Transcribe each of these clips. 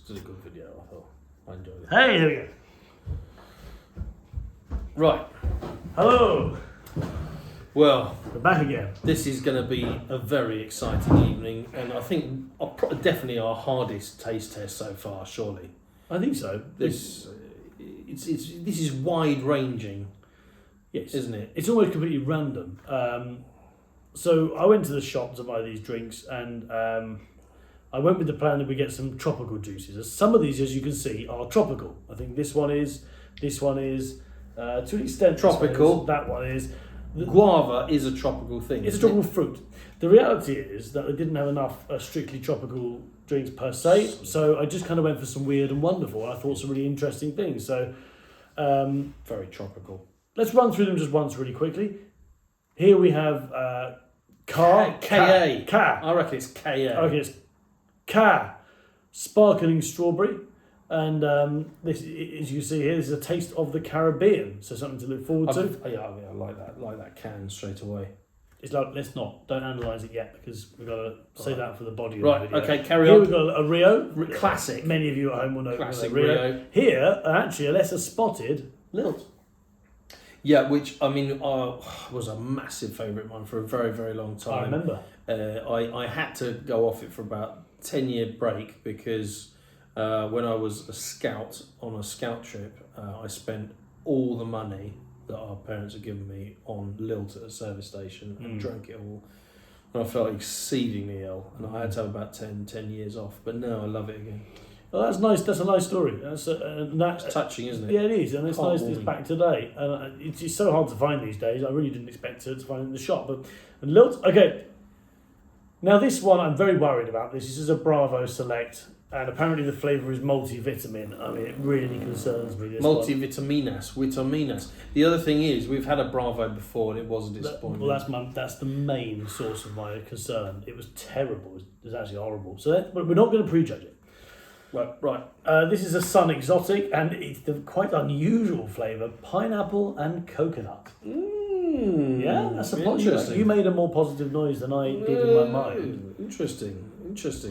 It's a good video, I thought. I enjoyed it. Hey, there we go. Right. Hello. Well, We're back again. this is going to be a very exciting evening, and I think definitely our hardest taste test so far, surely. I think so. This is wide ranging, Yes. isn't it? It's almost completely random. So I went to the shop to buy these drinks, and I went with the plan that we get some tropical juices. Some of these, as you can see, are tropical. I think this one is, to an extent. Tropical. That one is. Guava is a tropical thing. It's a isn't tropical fruit. The reality is that I didn't have enough strictly tropical drinks per se, so I just kind of went for some weird and wonderful. I thought some really interesting things. So very tropical. let's run through them just once really quickly. Here we have K-A. Ka. I reckon it's K-A. Okay, it's Ka sparkling strawberry, and this, as you see here, this is a taste of the Caribbean. So something to look forward to. I like that. Like that can straight away. It's like, let's not, don't analyse it yet because we've got to save that for the body of Right, the video. okay, carry Here on. we've got a Rio. Classic. Many of you at home will know Classic Rio. Here, actually, a lesser spotted Lilt. Yeah, which, I mean, was a massive favourite of mine for a very, very long time. I remember. I had to go off it for about 10-year break because when I was a scout on a scout trip, I spent all the money that our parents had given me on Lilt at a service station and drank it all. And I felt exceedingly ill, and I had to have about 10 years off. But now I love it again. Well, that's nice. That's a nice story. That's It's touching, isn't it? Yeah, it is, and it's nice that it's Heartwarming. back today. And it's so hard to find these days. I really didn't expect to find it in the shop. But and Lilt, okay. Now this one, I'm very worried about this. This is a Bravo Select, and apparently the flavour is multivitamin. I mean, it really concerns me. This Vitaminas. The other thing is, we've had a Bravo before and it was a disappointment. Well, that's the main source of my concern. It was terrible. It was actually horrible. So but we're not going to prejudge it. Right. This is a Sun Exotic, and it's the quite unusual flavour: pineapple and coconut. Yeah, that's a interesting. You made a more positive noise than I did in my mind. Interesting.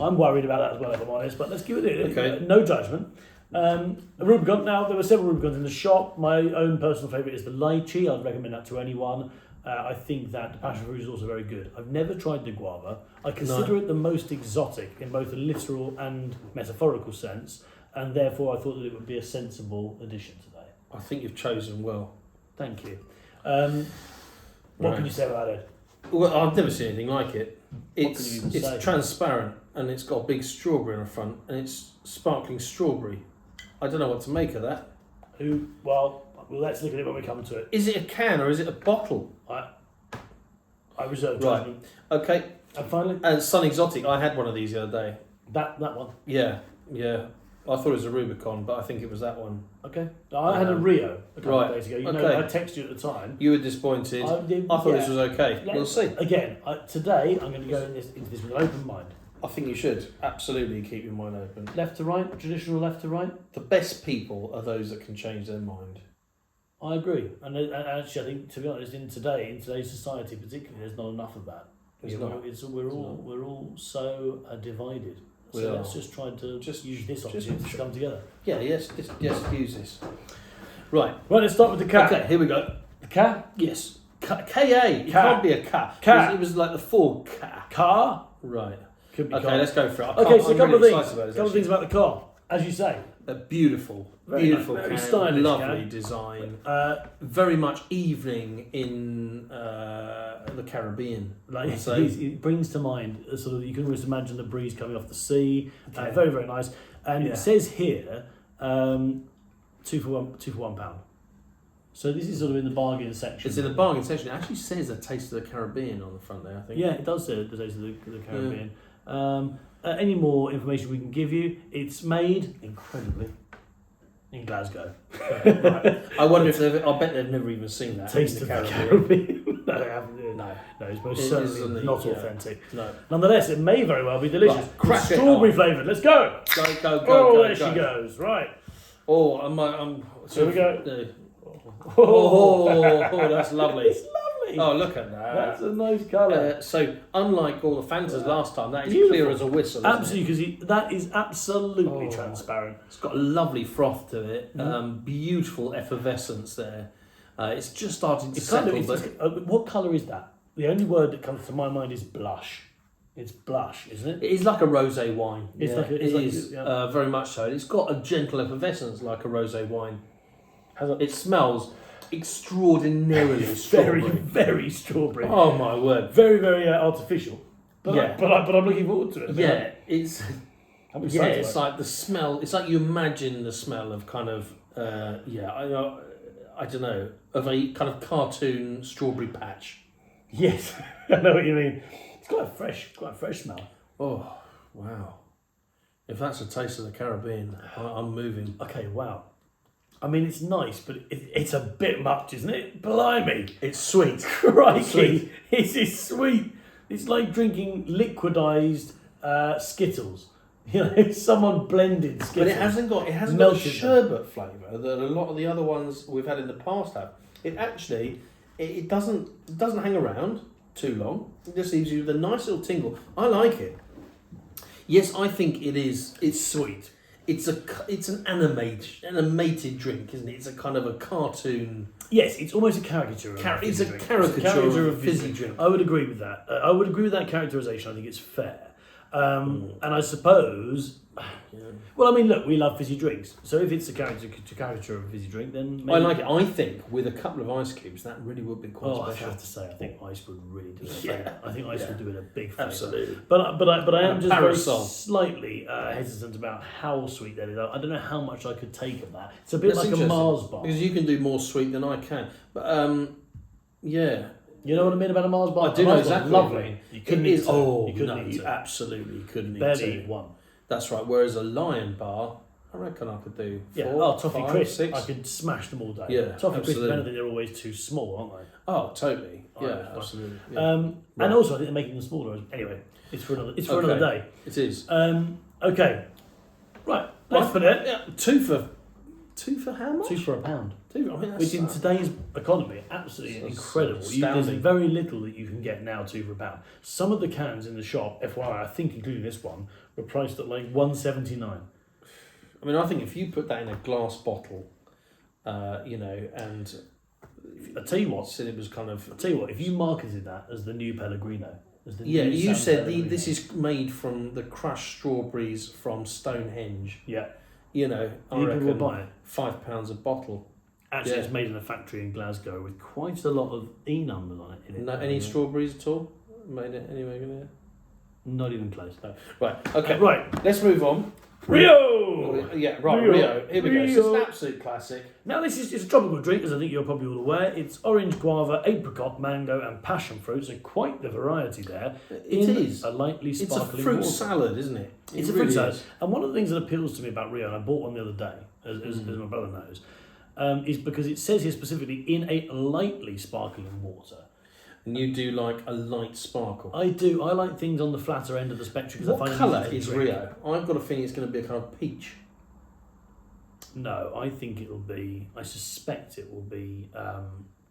I'm worried about that as well, if I'm honest. But let's give it Okay. no judgment. A Rubicon. Now there were several Rubicons in the shop. My own personal favourite is the lychee. I'd recommend that to anyone. I think that the passion fruit is also very good. I've never tried the guava. I consider it the most exotic in both a literal and metaphorical sense, and therefore I thought that it would be a sensible addition today. I think you've chosen well. Thank you. What can you say about it? Well, I've never seen anything like it. What can you even say? It's transparent and it's got a big strawberry on the front and it's sparkling strawberry. I don't know what to make of that. Well, let's look at it when we come to it. Is it a can or is it a bottle? I reserve Right. judgment. Okay. And finally, And Sun Exotic, I had one of these the other day. that one. Yeah. I thought it was a Rubicon, but I think it was that one. Okay. I had a Rio a couple of Right. days ago. You Okay. know, I texted you at the time. You were disappointed. I thought this was okay. We'll see. Again, today I'm going to go into this with an open mind. I think you should absolutely keep your mind open. Left to right, traditional left to right. The best people are those that can change their mind. I agree, and actually, I think to be honest, in today's society, particularly, there's not enough of that. We're all so divided. So let's just try to use this opportunity to come together. Yeah, yes, use this. Right, Let's start with the cat. okay, here we go. The cat? Yes, K-A, it Cat. can't be a K. Cat. It was like the full K. Car? Right. Could be Okay, car. let's go for it. Okay, so a couple of really things. excited about this, Couple of things about the car. As you say, A beautiful Very can, nice, very stylish lovely can. design. Very much evening in the Caribbean. like I'd say. it brings to mind a sort of, you can almost imagine the breeze coming off the sea. Okay. Very, very nice. And Yeah. it says here, 2 for £1. So this is sort of in the bargain section. It's in the bargain section. It actually says a taste of the Caribbean on the front there, I think. Yeah, it does say the taste of the Caribbean. Any more information we can give you? It's made incredibly in Glasgow. Right. I wonder if I bet they've never even seen that. Taste in of the the Caribbean. Caribbean. No, they haven't. No, it's most It certainly isn't, not yeah. authentic. No. Nonetheless, it may very well be delicious. Right, crack it Strawberry on. flavoured. Let's go. Go, There she goes. Right. Oh, I'm Here we go. Oh, that's lovely. It's lovely. lovely. Oh, look at that. That's a nice colour. So, unlike all the Fantas last time, that is Beautiful. clear as a whistle. Isn't Absolutely, because that is absolutely Oh. transparent. It's got a lovely froth to it. Mm. Beautiful effervescence there. It's just starting to It's kind settle, of, what colour is that? The only word that comes to my mind is blush. It's blush, isn't it? it is like a rosé wine. It's yeah, like a- it it's like is, a- yeah. very much so. It's got a gentle effervescence like a rosé wine. Has a It smells extraordinarily very, strawberry. very strawberry. Oh my word! Very, very artificial. But, Yeah. but I'm looking forward to it. Yeah, it's I'm yeah, excited it's about like the smell. It's like you imagine the smell of kind of I don't know, of a kind of cartoon strawberry patch. it. Yes, I know what you mean. It's quite a fresh smell. Oh wow! If that's a taste of the Caribbean, I'm moving. Okay, wow. I mean, it's nice, but it's a bit much, isn't it? Blimey. It's sweet. Crikey. Sweet. It's sweet. It's like drinking liquidized Skittles. You know, someone blended Skittles. But it hasn't got the Melted sherbet flavour that a lot of the other ones we've had in the past have. It actually it doesn't hang around too long. It just leaves you with a nice little tingle. I like it. Yes, I think it is. It's sweet. It's an animated drink, isn't it? It's a kind of a cartoon. Yes, it's almost a caricature of a It's fizzy a drink. caricature of a fizzy drink. I would agree with that. I would agree with that characterization. I think it's fair. And I suppose, well, I mean, look, we love fizzy drinks. So if it's a caricature of a fizzy drink, then maybe... I like it. I think with a couple of ice cubes, that really would be quite Oh, I special. have to say, I think ice would really do it. a Yeah. favour. I think ice would do it a big favour. Absolutely. But I am And just very parasol. slightly hesitant about how sweet that is. I don't know how much I could take of that. It's a bit That's like a interesting, Mars bar. because you can do more sweet than I can. But yeah. You know what I mean about a Mars bar? I do A know Mars bar's exactly what you lovely. mean. You couldn't It eat is. two. Oh, you couldn't no, eat you two. absolutely couldn't eat Barely two. eat one. That's right. Whereas a Lion bar, I reckon I could do Yeah. 4, Oh, toffee 5, crisp. 6. I could smash them all day. Yeah, Toffee crisp. absolutely. They're always too small, aren't they? Oh, totally. Oh, Yeah, that's fine. absolutely. Yeah. And Right. also, I think they're making them smaller. Anyway, it's for another. It's for Okay. another day. It is. Okay. Right. Let's put it. Yeah, two for how much? £2 for £1. Two. I mean, that's Which in today's economy, absolutely That's incredible. There's astounding. very little that you can get now £2 for £1. Some of the cans in the shop, FYI, I think including this one, were priced at like $1.79. I mean, I think if you put that in a glass bottle, and I tell you what. said it was kind of. I tell you what. If you marketed that as the new Pellegrino, as the Yeah, new you San said Pellegrino. this is made from the crushed strawberries from Stonehenge. Yeah. You know, I People will reckon buy it. £5 a bottle. Actually, Yeah. it's made in a factory in Glasgow with quite a lot of E numbers on it. In it. No, any strawberries at all? Made it anyway in there? Not even close. No. Right. Okay. Right. Let's move on. Rio! Yeah. Right. Rio. Rio. Here we go. This is Rio. an absolute classic. Now, this is a tropical drink, as I think you're probably all aware. It's orange, guava, apricot, mango, and passion fruit. So quite the variety there. It in is. a lightly It's a sparkling fruit water. salad, isn't it? It's It a fruit really salad. is. And one of the things that appeals to me about Rio, and I bought one the other day, as my brother knows, is because it says here specifically in a lightly sparkling water. And you do like a light sparkle. I do. I like things on the flatter end of the spectrum because I What find colour it easy is to drink. Rio? I've got a feeling it's going to be a kind of peach. No, I think it'll be. I suspect it will be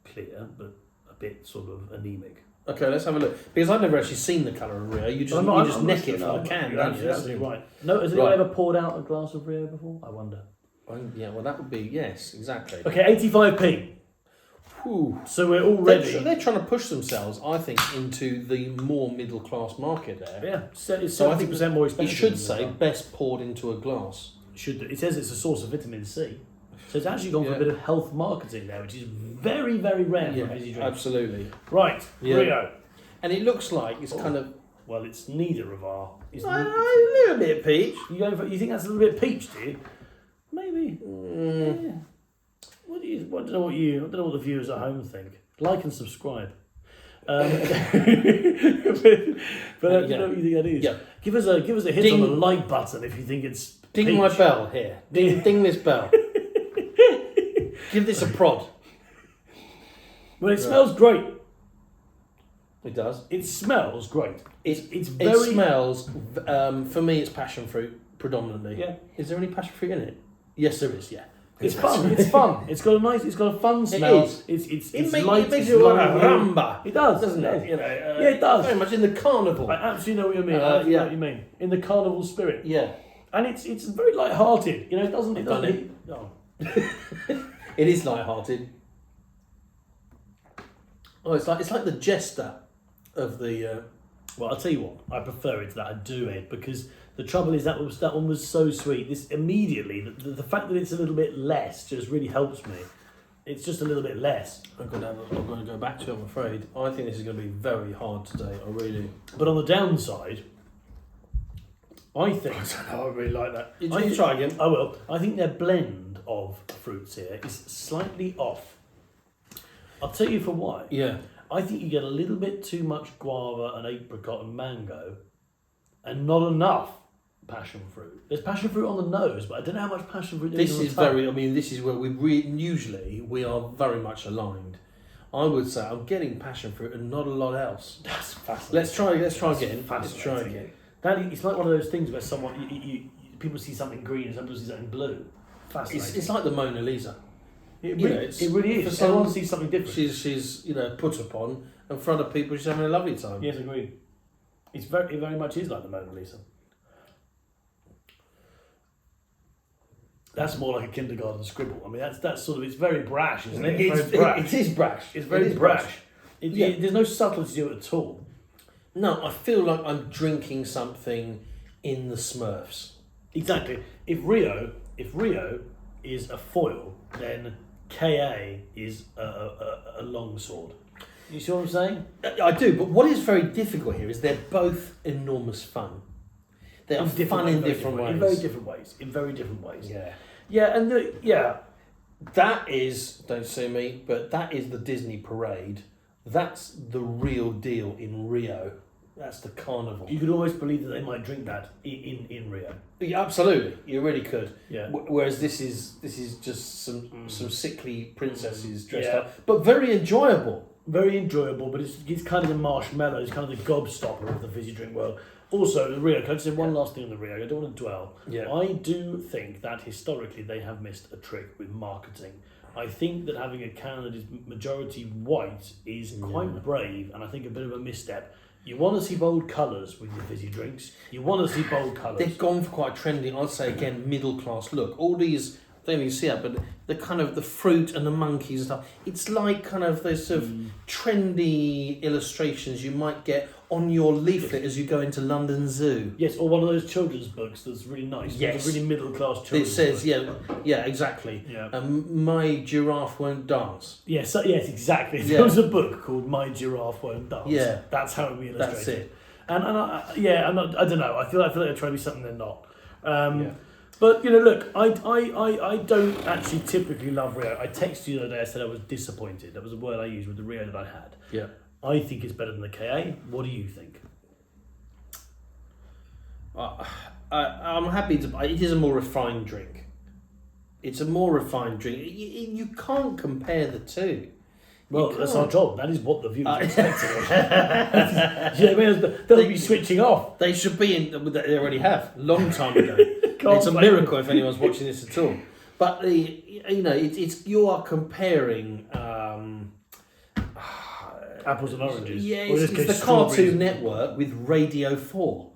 clear, but a bit sort of anemic. Okay, let's have a look. Because I've never actually seen the colour of Rio. You just I'm not- you just I'm neck not- it no, from I'm the can, you're don't you? That's absolutely the- right. No, has anyone Right. ever poured out a glass of Rio before? I wonder. Yeah, well, that would be, yes, exactly. Okay, 85p. Whew. So we're already. They're trying to push themselves, I think, into the more middle class market there. Yeah, it's So I think 70% more It expensive. should than say the- best poured into a glass. Should it says it's a source of vitamin C. So it's actually gone for Yeah. a bit of health marketing there, which is very, very rare for a fizzy drink. absolutely. Right, Yeah. Rio. And it looks like it's kind of Well, it's neither of our. It's a little bit peach. you think that's a little bit peach, do you? Maybe. Mm. Yeah. What do you? I don't know what the viewers at home think. Like and subscribe. But I don't know what you think that is. Yeah. Give us a hit Ding. on the like button if you think it's Ding peach. my bell here. Ding this bell. Give this a prod. Well, it smells great. It does. It smells great. It's It very. smells. For me, it's passion fruit predominantly. Yeah. Is there any passion fruit in it? Yes, there is. Yeah. It's fun. It's fun. It's got a fun smell. is. It's It light. makes It's you want to lively. ramba. It does, doesn't it? You know, Yeah, it does. Very much in the carnival. I absolutely know what you mean. Yeah. I absolutely know what you mean. In the carnival spirit. Yeah, And it's very light-hearted. You know, it doesn't. I've done it. Oh. it is light-hearted. Oh, it's like the jester of the. Well, I'll tell you what. I prefer it to that. I do it because the trouble is that one was so sweet. This immediately the fact that it's a little bit less just really helps me. It's just a little bit less. I'm going to go back to it, I'm afraid. I think this is going to be very hard today. I really do. But on the downside, I think. I don't know. I really like that. I think- Try again. I will. I think their blend of fruits here is slightly off. I'll tell you for why. Yeah. I think you get a little bit too much guava and apricot and mango, and not enough passion fruit. There's passion fruit on the nose, but I don't know how much passion fruit there This is on is the tongue. very. I mean, this is where usually we are very much aligned. I would say I'm getting passion fruit and not a lot else. That's fascinating. Let's try again. Let's try Fascinating. again. That it's like one of those things where someone people see something green and some people see something blue. Fascinating. It's like the Mona Lisa. It you know, really, it's- it really for is. some- Everyone sees something different. She's put upon in front of people. She's having a lovely time. Yes, agreed. It very much is like the Mona Lisa. That's more like a kindergarten scribble. I mean, that's sort of, it's very brash, isn't it? It's very brash. It is brash. It's very It is brash. Yeah. There's no subtlety to it at all. No, I feel like I'm drinking something in the Smurfs. Exactly. If Rio is a foil, then KA is a long sword. You see what I'm saying? I do, but what is very difficult here is they're both enormous fun. They are fun in different ways. In very different ways. In very different ways. Yeah. Yeah, and That is, don't sue me, but that is the Disney parade. That's the real deal in Rio. That's the carnival. you could almost believe that they might drink that in Rio. Yeah, absolutely, you really could. Yeah. Whereas this is just some sickly princesses dressed Yeah. up, but very enjoyable. Very enjoyable, but it's kind of the marshmallow, it's kind of the gobstopper of the fizzy drink world. Also, the Rio, can I just say one last thing on the Rio? I don't want to dwell. Yeah. I do think that historically they have missed a trick with marketing. I think that having a can that is majority white is quite brave, and I think a bit of a misstep. You want to see bold colours with your fizzy drinks. You want to see bold colours. They've gone for quite a trendy, I'd say again, middle class look. All these, I don't even see that, but the kind of the fruit and the monkeys and stuff. It's like kind of those sort of trendy illustrations you might get on your leaflet as you go into London Zoo. Yes, or one of those children's books that's really nice. Yes. It's a really middle class It children's says, book. yeah, exactly. Yeah. My giraffe won't dance. Yes, exactly. Yeah. There was a book called My Giraffe Won't Dance. Yeah. That's how it would be illustrated. That's it. And I don't know. I feel like they're trying to be something they're not. Yeah. But look, I don't actually typically love Rio. I texted you the other day. I said I was disappointed. That was a word I used with the Rio that I had. Yeah. I think it's better than the KA. What do you think? I'm happy to. It is a more refined drink. It's a more refined drink. You can't compare the two. Well, You that's can't. our job. That is what the viewers expect. They'll be switching off. They should be in. They already have long time ago. Can't It's a blame miracle if anyone's watching this at all. But it's you are comparing. Apples and oranges. Yeah, Or in this it's case, the Cartoon strawberries. Network with Radio 4.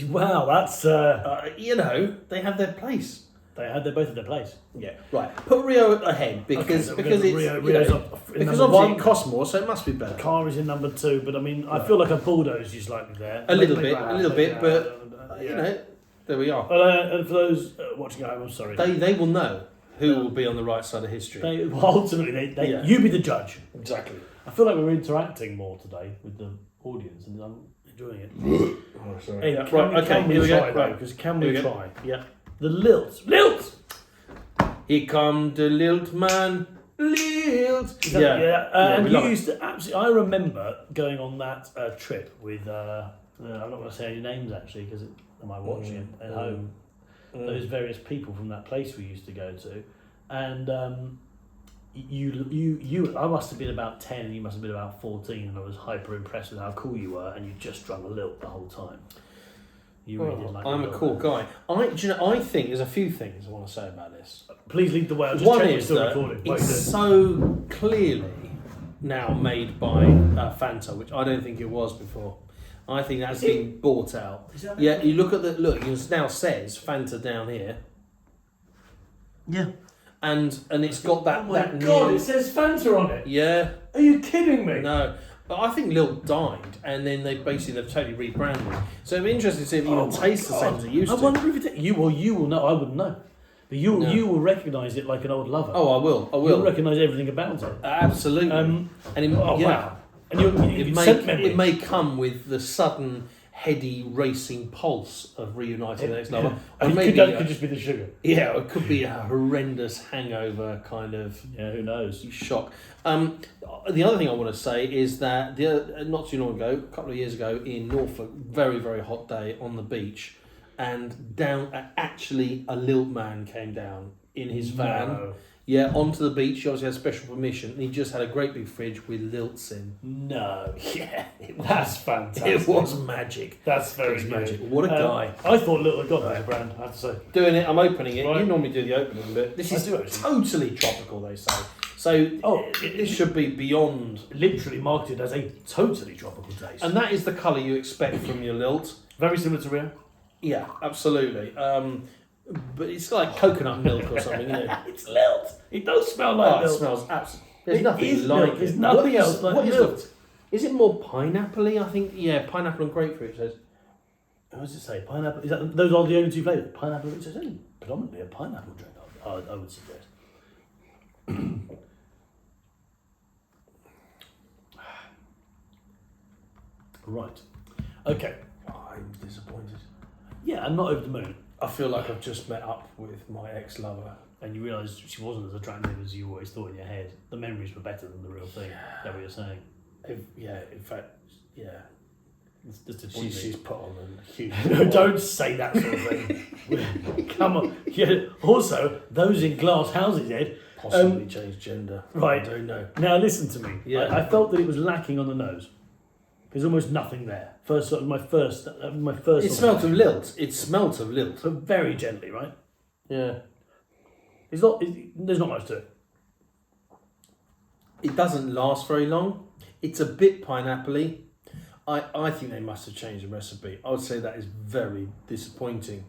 Wow, that's They have their place. they're both at their place. Yeah, right. Put Rio ahead because so because it's Rio's up in because number obviously one. it costs more, so it must be better. Car is in number 2, but I mean, I feel like I bulldoze you slightly there. A little bit, but yeah. there we are. And for those watching at home, I'm sorry. They will know who will be on the right side of history. Ultimately, Yeah. you be the judge. Exactly. I feel like we're interacting more today with the audience, and I'm enjoying it. Oh, sorry. Hey, Yeah, can okay, we here we try go. though? Right. Because can Here we we go. try? Yeah. The lilt. Here come the lilt man, lilt. And we you love it. used to absolutely. I remember going on that trip with. I'm not going to say any names actually because am I watching it at home? Those various people from that place we used to go to, and you I must have been about 10 and you must have been about 14, and I was hyper impressed with how cool you were, and you just drunk a lilt the whole time. You really did like I'm a Lilt. cool guy. I think there's a few things I want to say about this. Please lead the way. I'll just One check we're is still that recording. it's so clearly now made by Fanta, which I don't think it was before. I think that's been bought out. Yeah, you look at it now says Fanta down here. Yeah. And it's got that. Oh my that God! new- It says Fanta on it. Yeah. Are you kidding me? No. But I think Lilt died, and then they've totally rebranded. So it'd be interesting to see if it even tastes the same as it used I to. wonder if it. You will know. I wouldn't know. But you will recognise it like an old lover. Oh, I will. You'll recognise everything about it. Absolutely. And yeah. And you sent memories. It may come with the sudden, heady, racing pulse of reuniting the next lover. Or And maybe that could just be the sugar. yeah, it could be a horrendous hangover kind of Yeah, who knows? shock. The other thing I want to say is that not too long ago, a couple of years ago in Norfolk, very, very hot day on the beach, and actually a Lilt man came down in his van. No. Yeah, onto the beach. He obviously had special permission, and he just had a great big fridge with Lilts in. No. Yeah, That's fantastic. it was magic. That's very It's good. magic. What a guy. I thought Little had got that brand, I have to say. Doing it, I'm opening it. Right. You normally do the opening bit. This I is do actually. totally tropical, they say. So this should be beyond. Literally marketed as a totally tropical taste. And that is the colour you expect from your Lilt. Very similar to Rio. Yeah, absolutely. But it's like coconut milk or something, you know. It's Lilt. It does smell like It Lilt. smells absolutely. There's It nothing is like milk. it. There's nothing else like what is Lilt. Is it more pineapple-y? I think, yeah, pineapple and grapefruit, it says. What does it say? Pineapple. Is that those are the only two flavours? Pineapple. It's only predominantly a pineapple drink. I would suggest. Right. Okay. I'm disappointed. Yeah, I'm not over the moon. I feel like I've just met up with my ex-lover. And you realise she wasn't as attractive as you always thought in your head. The memories were better than the real thing. Is that what you're saying? In fact, yeah. It's disappointing. She's put on a huge... No, don't say that sort of thing. Come on. Yeah. Also, those in glass houses, Ed. Possibly change gender. Right. I don't know. Now listen to me. Yeah. I felt that it was lacking on the nose. There's almost nothing there. My first. It smelt of Lilt. It smelt of Lilt. But very gently, right? Yeah. There's not much to it. It doesn't last very long. It's a bit pineapple-y. I think they must have changed the recipe. I would say that is very disappointing.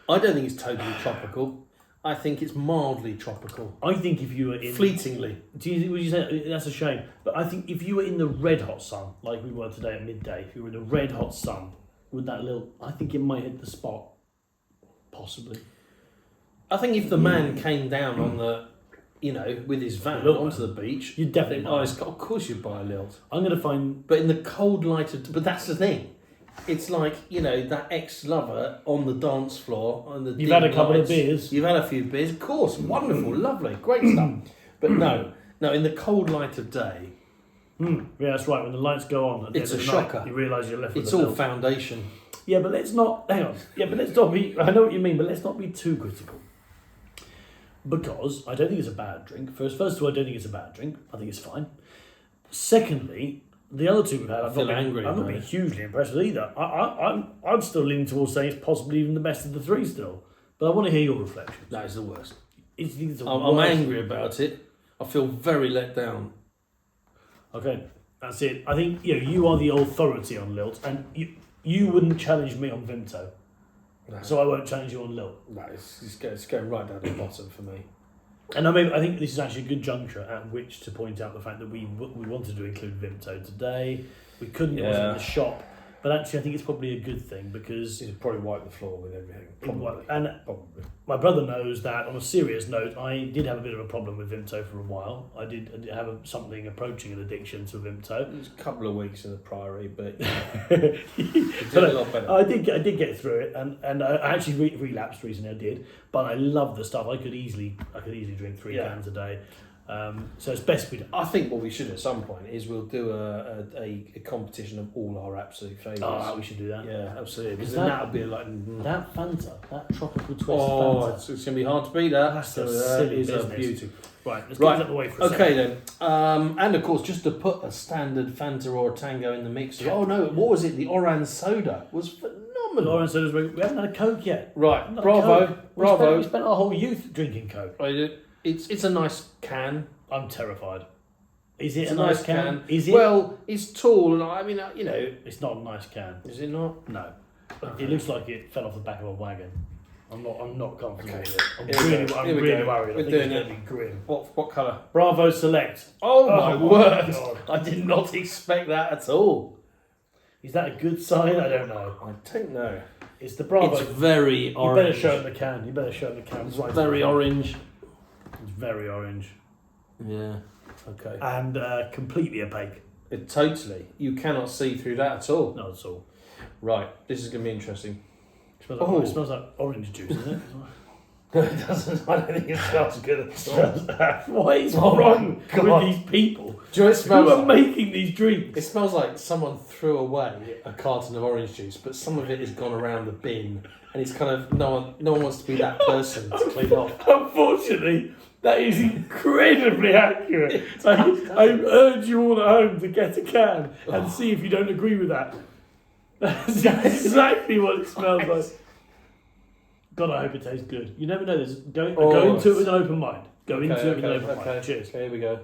I don't think it's totally tropical. I think it's mildly tropical. I think if you were in Fleetingly. would you say that's a shame? But I think if you were in the red hot sun, like we were today at midday, if you were in the red hot sun, with that little, I think it might hit the spot. Possibly. I think if the man came down on the, with his van onto the beach, You'd definitely buy it. of course you'd buy a Lilt. I'm going to find. But in the cold light of, but that's the thing. It's like, that ex-lover on the dance floor. On the You've had a couple of lights. beers. You've had a few beers. Of course, wonderful, lovely, great stuff. But no, in the cold light of day, Yeah, that's right. When the lights go on, at the It's end a of the night, shocker. you realise you're left with it's a all Lilt. foundation. Yeah, but let's not. Hang on. Yeah, but let's not be. I know what you mean, but let's not be too critical. Because I don't think it's a bad drink. First of all, I don't think it's a bad drink. I think it's fine. Secondly, the other two we've had, I've feel not angry been about been it. hugely impressed with either. I'm still leaning towards saying it's possibly even the best of the three still. But I want to hear your reflection. That is the worst. You think it's the I'm worst? angry about it. I feel very let down. Okay, that's it. I think you are the authority on Lilt, and you wouldn't challenge me on Vimto, No, so I won't challenge you on Lilt. no it's going right down the bottom for me. And I think this is actually a good juncture at which to point out the fact that we wanted to include Vimto today. We couldn't, it wasn't in the shop. But actually, I think it's probably a good thing because... You'd probably wipe the floor with everything. Probably. And Probably. my brother knows that, on a serious note, I did have a bit of a problem with Vimto for a while. I did have something approaching an addiction to Vimto. It was a couple of weeks in the Priory, but But it did a lot better. I did get through it, and I actually relapsed recently. I did, but I love the stuff. I could easily drink 3 cans a day. So it's best we don't. I think what we should at some point is we'll do a competition of all our absolute favourites. Oh, we should do that. Yeah, absolutely. Because Is then that- that'll be like. That Fanta, that tropical twist Oh, Fanta. it's going to be hard to beat that. That's So a that silly is a business. beauty. Right, let's Right, get out of the way for a Okay second. then, and of course, just to put a standard Fanta or a Tango in the mix. Oh no, what was it? The Orange Soda was phenomenal. Lauren says we haven't had a Coke yet. Right, Not a bravo, Coke. bravo. We spent our whole youth drinking Coke. It's a nice can. I'm terrified. Is it It's a nice can? Is it? Well, it's tall, and I mean, It's not a nice can. is it not? No. It looks like it fell off the back of a wagon. I'm not comfortable Okay. with it. I'm Here we go. I'm Here we really go. worried. We're I think doing it's it. going to be grim. What colour? Bravo Select. Oh my word! God. I did not expect that at all. Is that a good sign? I don't know. I don't know. It's the Bravo. It's very You orange. better show him the can. You better show him the can. It's Right. very orange. It's very orange. Yeah. Okay. And completely opaque. Totally. You cannot see through that at all. Not at all. Right. This is going to be interesting. It smells like orange juice, doesn't it? No, it doesn't. I don't think it smells good at all. What is Oh my wrong God. with these people? Do you know what it smells Who are like? making these drinks? It smells like someone threw away a carton of orange juice, but some of it has gone around the bin, and it's kind of no one wants to be that person to clean off. Unfortunately, that is incredibly accurate. I urge you all at home to get a can and see if you don't agree with that. That's exactly what it smells like. God, I hope it tastes good. You never know. Go into it with an open mind. Go into it with an open mind. Cheers. Okay, here we go.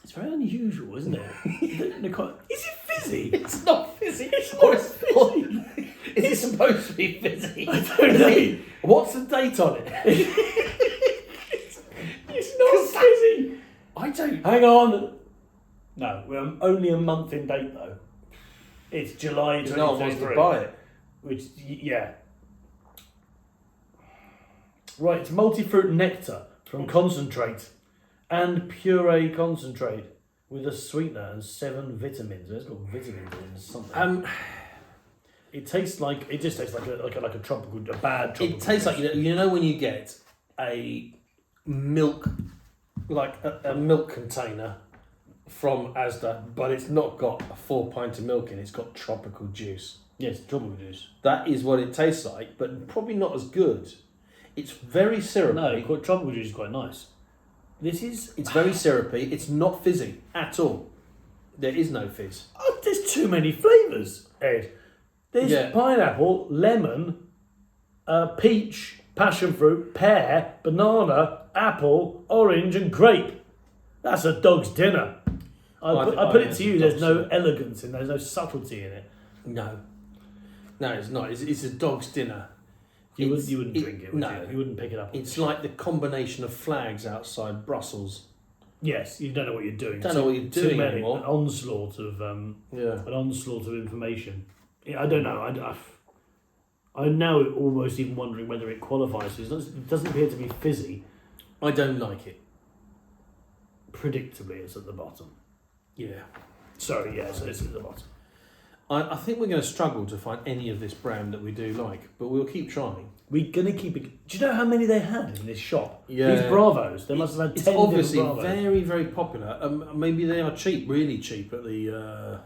It's very unusual, isn't it? Is it fizzy? It's not fizzy. It's not fizzy. Is it supposed to be fizzy? I don't know. What's the date on it? It's not fizzy. I don't. Hang on. No, we're only a month in date though. It's July No one wants to 2023. buy it. Which, yeah. Right, it's multi-fruit nectar from concentrate and puree concentrate with a sweetener and 7 vitamins. It's got vitamins in something. It just tastes like a tropical, a bad tropical. It tastes like you know when you get a milk, like a milk container from Asda, but it's not got a 4 pint of milk in it. It's got tropical juice. Yes, tropical juice. That is what it tastes like, but probably not as good. It's very syrupy. No, tropical juice is quite nice. It's very syrupy. It's not fizzy at all. There is no fizz. Oh, there's too many flavours, Ed. There's Yeah. pineapple, lemon, peach, passion fruit, pear, banana, apple, orange, and grape. That's a dog's dinner. I put it to you, there's no elegance in there, there's no subtlety in it. No, it's not. It's a dog's dinner. You wouldn't drink it, would no. you? You wouldn't pick it up. It's like the combination of flags outside Brussels. Yes, you don't know what you're doing. Don't know what you're Too doing many, anymore. An onslaught of information. Yeah, I don't know. I'm now almost even wondering whether it qualifies. It doesn't appear to be fizzy. I don't like it. Predictably, it's at the bottom. Yeah. Sorry, yeah, so it's at the bottom. I think we're going to struggle to find any of this brand that we do like, but we'll keep trying. We're going to keep it. Do you know how many they had in this shop? Yeah. These Bravos. They must have had 10 It's obviously different Bravos. very, very popular. Maybe they are cheap, really cheap at the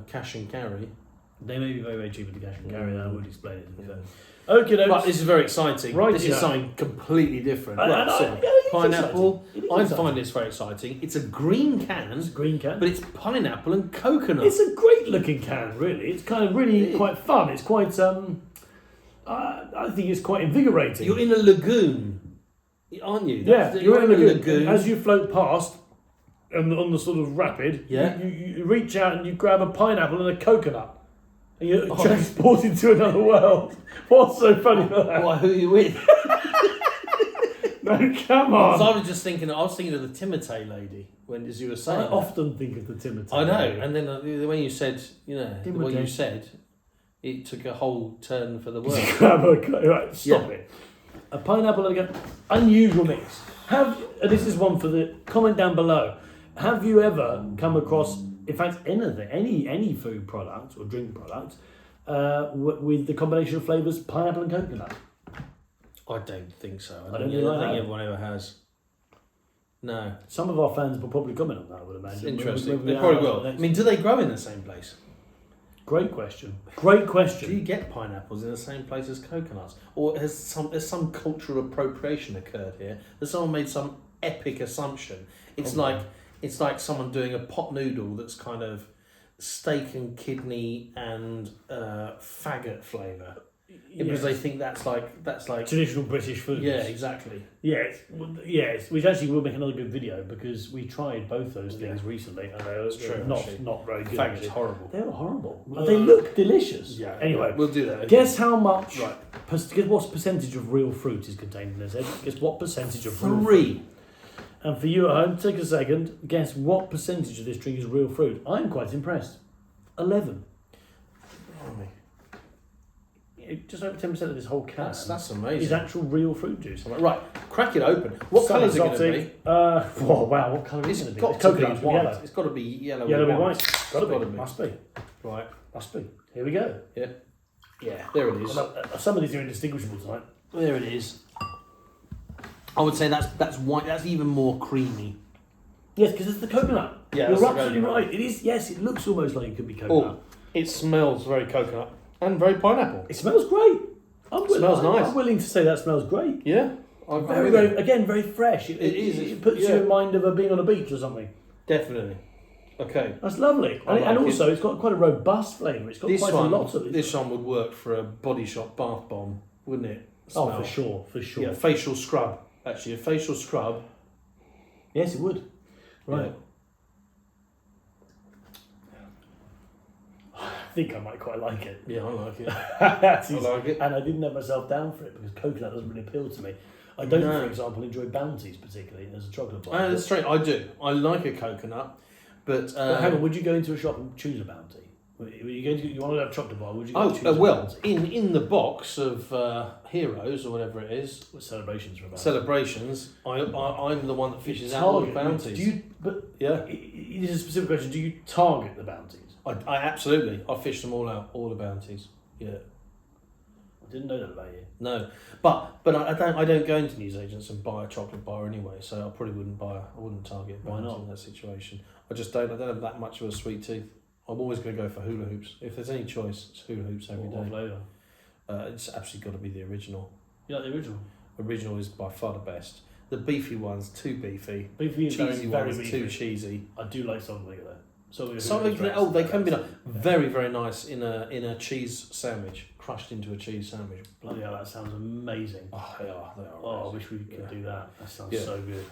cash and carry. They may be very, very cheap at the cash and carry. That would explain it. Yeah. Okay, But this is very exciting. Right, This is yeah. something completely different. And Right, I- so, yeah, it's pineapple. exciting. It is I exciting. find this very exciting. It's a green can, It's a green can. but it's pineapple and coconut. It's a great looking can, really. It's kind of really quite fun. It's quite, I think it's quite invigorating. You're in a lagoon, aren't you? Yeah, you're in a lagoon. lagoon. As you float past, on the sort of rapid, Yeah. you reach out and you grab a pineapple and a coconut. And you're Oh. transported to another world. What's so funny about that? What, who are you with? No, come on. I was just thinking. I was thinking of the Timotei lady as you were saying. I that. often think of the Timotei. I know, and then when you said, what Timotei. you said, it took a whole turn for the worse. Grab a right, stop Yeah. it. A pineapple and a unusual mix. This is one for the comment down below. Have you ever come across, in fact, anything, any food product or drink product, with the combination of flavours, pineapple and coconut? I don't think so. I don't think think I have. everyone ever has. No. Some of our fans will probably comment on that, I would imagine. It's interesting. Maybe we They probably are will. I next- mean, do they grow in the same place? Great question. Great Do question. you get pineapples in the same place as coconuts? Or has some cultural appropriation occurred here? Has someone made some epic assumption? It's Probably. like someone doing a pot noodle that's kind of steak and kidney and faggot flavour. Because they think that's like traditional British food. yeah, exactly. Yes, which actually will make another good video because we tried both those things recently and they were true, not actually. not very good. Faggot's actually. horrible. They were horrible. They look delicious. Yeah. Anyway, we'll do that. guess how much? Right. Guess what percentage of real fruit is contained in this? Ed? Guess what percentage of real fruit? 3. And for you at home, take a second. Guess what percentage of this drink is real fruit? I'm quite impressed. 11. Just over 10% of this whole can That's amazing. is actual real fruit juice. Right, crack it open. What Some colour is it going to exotic. be? Oh wow, what colour is It's it going to be? got It's to be coconut white. yellow. It's got to be yellow. Yellow with and white. Got to Gotta be. be. Must be. Right. Must be. Here we go. Yeah. There it is. Some of these are indistinguishable tonight. There it is. I would say that's white. That's even more creamy. Yes, because it's the coconut. Yeah, You're that's the absolutely coconut. right. It is. Yes, it looks almost like it could be coconut. It smells very coconut and very pineapple. It smells great. Smells nice. I'm willing to say that smells great. Yeah. Very fresh. It is. It puts you in mind of being on a beach or something. Definitely. Okay. That's lovely. I like And it. also, it's got quite a robust flavour. It's got quite a lot of it. This one would work for a Body Shop bath bomb, wouldn't it? Oh, Smell. for sure. Yeah, facial scrub. Actually, a facial scrub. Yes, it would. Right. Yeah. I think I might quite like it. Yeah, I like it. I like it. And I didn't have myself down for it because coconut doesn't really appeal to me. I don't, No. for example, enjoy Bounties particularly as a chocolate bar. That's straight. I do. I like a coconut, but But hang on, would you go into a shop and choose a Bounty? Were you going to? You want to have a chocolate bar? Would you? Go choose a well, Bounty? in the box of Heroes or whatever it is, With celebrations for a Bounty. celebrations, I'm the one that fishes out all the bounties. Do you? But Yeah, it is a specific question. Do you target the bounties? I absolutely. I fish them all out, all the bounties. Yeah. I didn't know that about you. No, but I don't go into newsagents and buy a chocolate bar anyway, so I probably wouldn't I wouldn't target Why bounties not? in that situation. I don't have that much of a sweet tooth. I'm always going to go for hula hoops. If there's any choice, it's hula hoops every What day. flavour? It's absolutely got to be the original. You like the original? Original is by far the best. The beefy ones too beefy. Beefy is Cheesy very ones beefy. too cheesy. I do like something like that. Something They can be very very nice in a cheese sandwich, crushed into a cheese sandwich. Bloody hell, that sounds amazing. Oh, they are. Oh, I amazing. wish we could do that. That sounds Yeah. so good.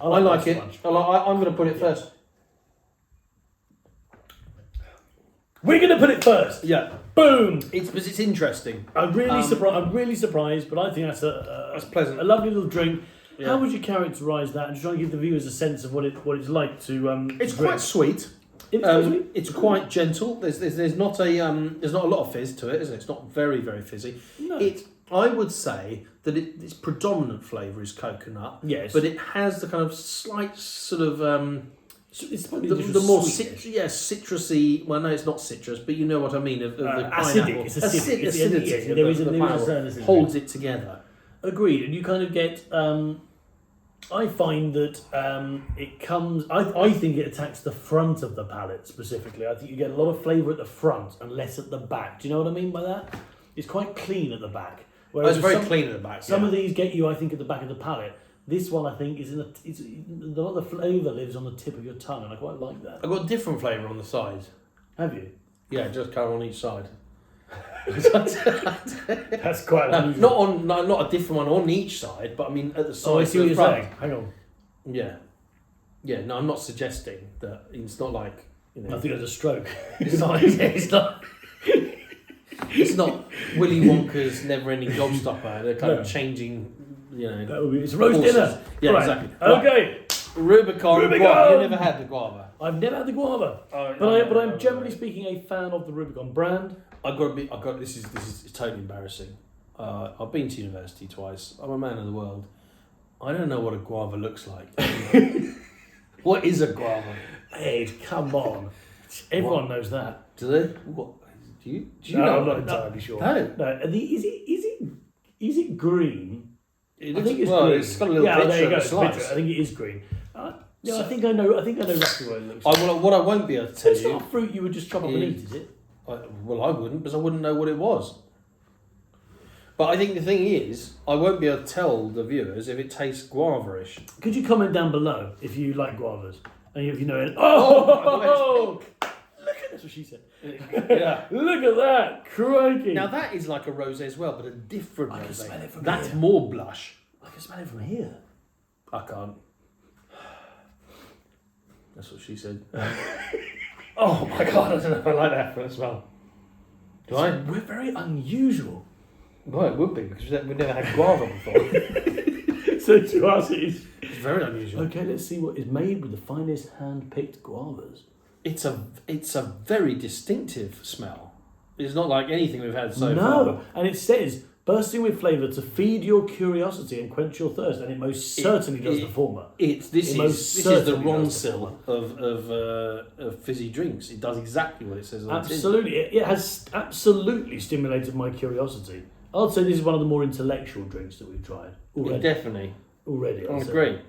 I like it. Lunch. I'm going to put it first. We're going to put it first. Yeah, Boom. it's interesting. I'm really surprised, but I think that's That's pleasant. a lovely little drink. Yeah. How would you characterise that and try and give the viewers a sense of what it's like to It's drink? quite sweet. It's quite gentle. There's not a lot of fizz to it, is it? It's not very very fizzy. No. I would say that its predominant flavour is coconut. Yes. But it has the kind of slight sort of It's probably the more sweetish. citrusy. Well, no, it's not citrus, but you know what I mean. Of the Acidic. pineapple. It's acidic. It's- Acidity. yes, of there is a pineapple certain acidity. holds it together. Agreed, and you kind of get. I find that it comes. I think it attacks the front of the palate specifically. I think you get a lot of flavour at the front and less at the back. Do you know what I mean by that? It's quite clean at the back. It's very clean at the back. Some of these get you, I think, at the back of the palate. This one, I think, is a lot of the flavour lives on the tip of your tongue, and I quite like that. I've got different flavour on the side. Have you? Yeah, just come on each side. That's quite unusual. Not a different one on each side, but I mean at the side. Oh, I see what the you're front. saying. Hang on. Yeah. No, I'm not suggesting that. It's not like I think there's a stroke. It's not. It's not. It's not Willy Wonka's never-ending gobstopper. They're kind No. of changing. That would be, it's roast Horses. dinner. Yeah, Right. exactly. Okay. Rubicon. Guava. You never had the guava. I've never had the guava, but I'm generally speaking a fan of the Rubicon brand. This is totally embarrassing. I've been to university twice. I'm a man of the world. I don't know what a guava looks like. What is a guava? Ed, come on. Everyone knows that. Do they? What? Do you No, know? I'm not entirely sure. No. No. Is it green It I think it's well, green. it's got a little there you picture go. of a It's a picture. slice. I think it is green. Yeah, So- I think I know roughly what it looks like. What I won't be able to tell It's you. not a fruit you would just chop up and eat, is it? Well, I wouldn't, because I wouldn't know what it was. But I think the thing is, I won't be able to tell the viewers if it tastes guava-ish. Could you comment down below if you like guavas? And if you know it. Oh, Look at that's what she said. Yeah. Look at that. Crikey. Now that is like a rosé as well, but a different I can rosé. smell it from That's here. more blush. I can smell it from here. I can't. That's what she said. Oh my god, I don't know if I like that first smell. Do I? We're very unusual. Well, it would be, because we've never had guava before. So to us it is. It's very unusual. Okay, let's see what is made with the finest hand-picked guavas. It's a very distinctive smell. It's not like anything we've had so No, far. and it says bursting with flavour to feed your curiosity and quench your thirst, and it most certainly does the former. This It most is the certainly wrong does the sill of fizzy drinks. It does exactly what it says on the tin. Absolutely, it has absolutely stimulated my curiosity. I'd say this is one of the more intellectual drinks that we've tried already. Definitely. Already, I I'd say. agree.